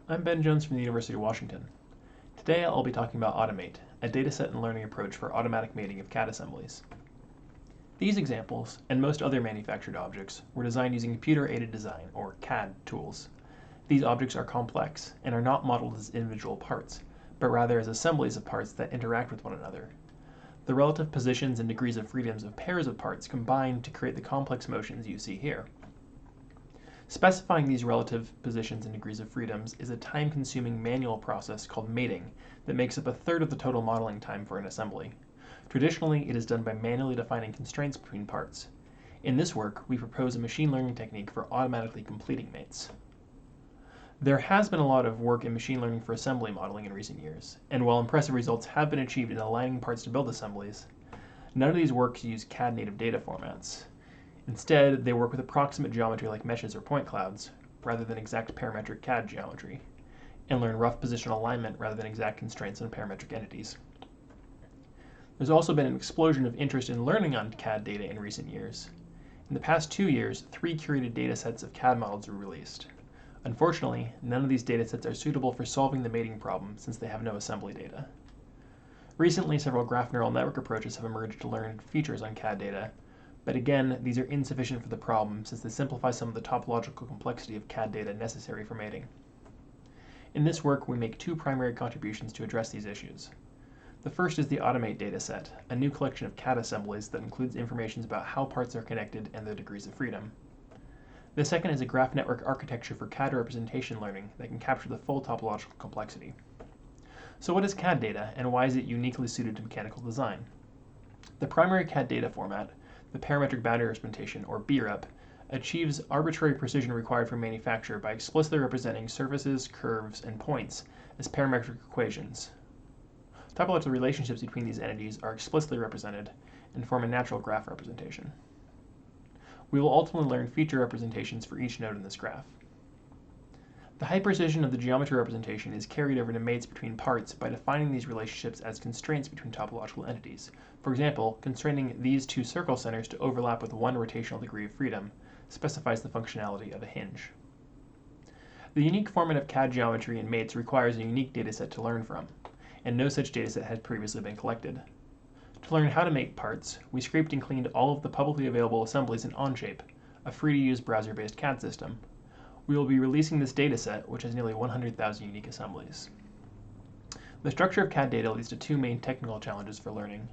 I'm Ben Jones from the University of Washington. Today I'll be talking about Automate, a dataset and learning approach for automatic mating of CAD assemblies. These examples, and most other manufactured objects, were designed using computer-aided design, or CAD, tools. These objects are complex and are not modeled as individual parts, but rather as assemblies of parts that interact with one another. The relative positions and degrees of freedoms of pairs of parts combine to create the complex motions you see here. Specifying these relative positions and degrees of freedoms is a time-consuming manual process called mating that makes up a third of the total modeling time for an assembly. Traditionally, it is done by manually defining constraints between parts. In this work, we propose a machine learning technique for automatically completing mates. There has been a lot of work in machine learning for assembly modeling in recent years, and while impressive results have been achieved in aligning parts to build assemblies, none of these works use CAD native data formats. Instead, they work with approximate geometry like meshes or point clouds, rather than exact parametric CAD geometry, and learn rough positional alignment rather than exact constraints on parametric entities. There's also been an explosion of interest in learning on CAD data in recent years. In the past 2 years, 3 curated datasets of CAD models were released. Unfortunately, none of these datasets are suitable for solving the mating problem since they have no assembly data. Recently, several graph neural network approaches have emerged to learn features on CAD data, but again, these are insufficient for the problem since they simplify some of the topological complexity of CAD data necessary for mating. In this work, we make 2 primary contributions to address these issues. The first is the Automate dataset, a new collection of CAD assemblies that includes information about how parts are connected and their degrees of freedom. The second is a graph network architecture for CAD representation learning that can capture the full topological complexity. So what is CAD data, and why is it uniquely suited to mechanical design? The primary CAD data format, the parametric boundary representation, or BREP, achieves arbitrary precision required for manufacture by explicitly representing surfaces, curves, and points as parametric equations. Topological relationships between these entities are explicitly represented and form a natural graph representation. We will ultimately learn feature representations for each node in this graph. The high precision of the geometry representation is carried over to mates between parts by defining these relationships as constraints between topological entities. For example, constraining these 2 circle centers to overlap with 1 rotational degree of freedom specifies the functionality of a hinge. The unique format of CAD geometry in mates requires a unique dataset to learn from, and no such dataset had previously been collected. To learn how to make parts, we scraped and cleaned all of the publicly available assemblies in Onshape, a free-to-use browser-based CAD system. We will be releasing this dataset, which has nearly 100,000 unique assemblies. The structure of CAD data leads to 2 main technical challenges for learning.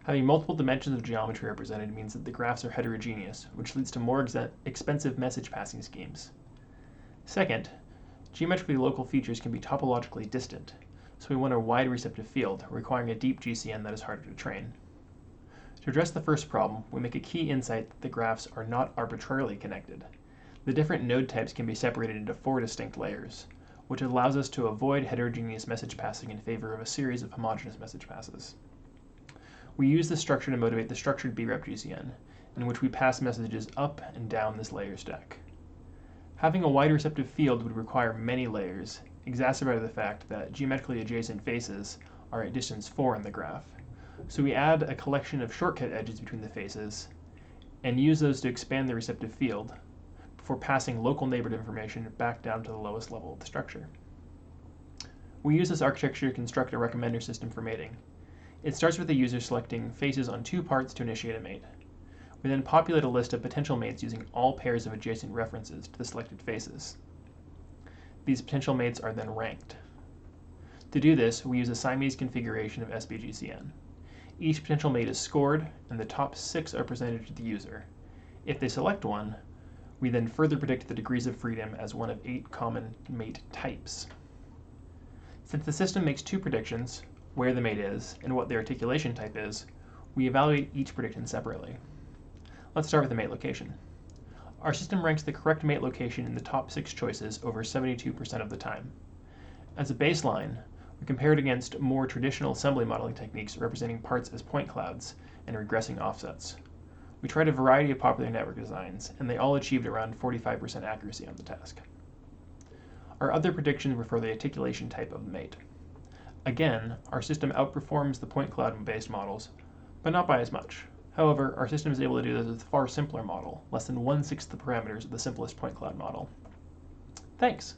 Having multiple dimensions of geometry represented means that the graphs are heterogeneous, which leads to more expensive message passing schemes. Second, geometrically local features can be topologically distant, so we want a wide receptive field, requiring a deep GCN that is harder to train. To address the first problem, we make a key insight that the graphs are not arbitrarily connected. The different node types can be separated into 4 distinct layers, which allows us to avoid heterogeneous message passing in favor of a series of homogeneous message passes. We use this structure to motivate the structured BREP GCN, in which we pass messages up and down this layer stack. Having a wide receptive field would require many layers, exacerbated by the fact that geometrically adjacent faces are at distance 4 in the graph. So we add a collection of shortcut edges between the faces and use those to expand the receptive field, for passing local neighborhood information back down to the lowest level of the structure. We use this architecture to construct a recommender system for mating. It starts with the user selecting faces on 2 parts to initiate a mate. We then populate a list of potential mates using all pairs of adjacent references to the selected faces. These potential mates are then ranked. To do this, we use a Siamese configuration of SBGCN. Each potential mate is scored, and the top 6 are presented to the user. If they select one, we then further predict the degrees of freedom as one of 8 common mate types. Since the system makes 2 predictions, where the mate is and what their articulation type is, we evaluate each prediction separately. Let's start with the mate location. Our system ranks the correct mate location in the top 6 choices over 72% of the time. As a baseline, we compare it against more traditional assembly modeling techniques representing parts as point clouds and regressing offsets. We tried a variety of popular network designs, and they all achieved around 45% accuracy on the task. Our other predictions were for the articulation type of the mate. Again, our system outperforms the point cloud-based models, but not by as much. However, our system is able to do this with a far simpler model, less than 1/6 the parameters of the simplest point cloud model. Thanks!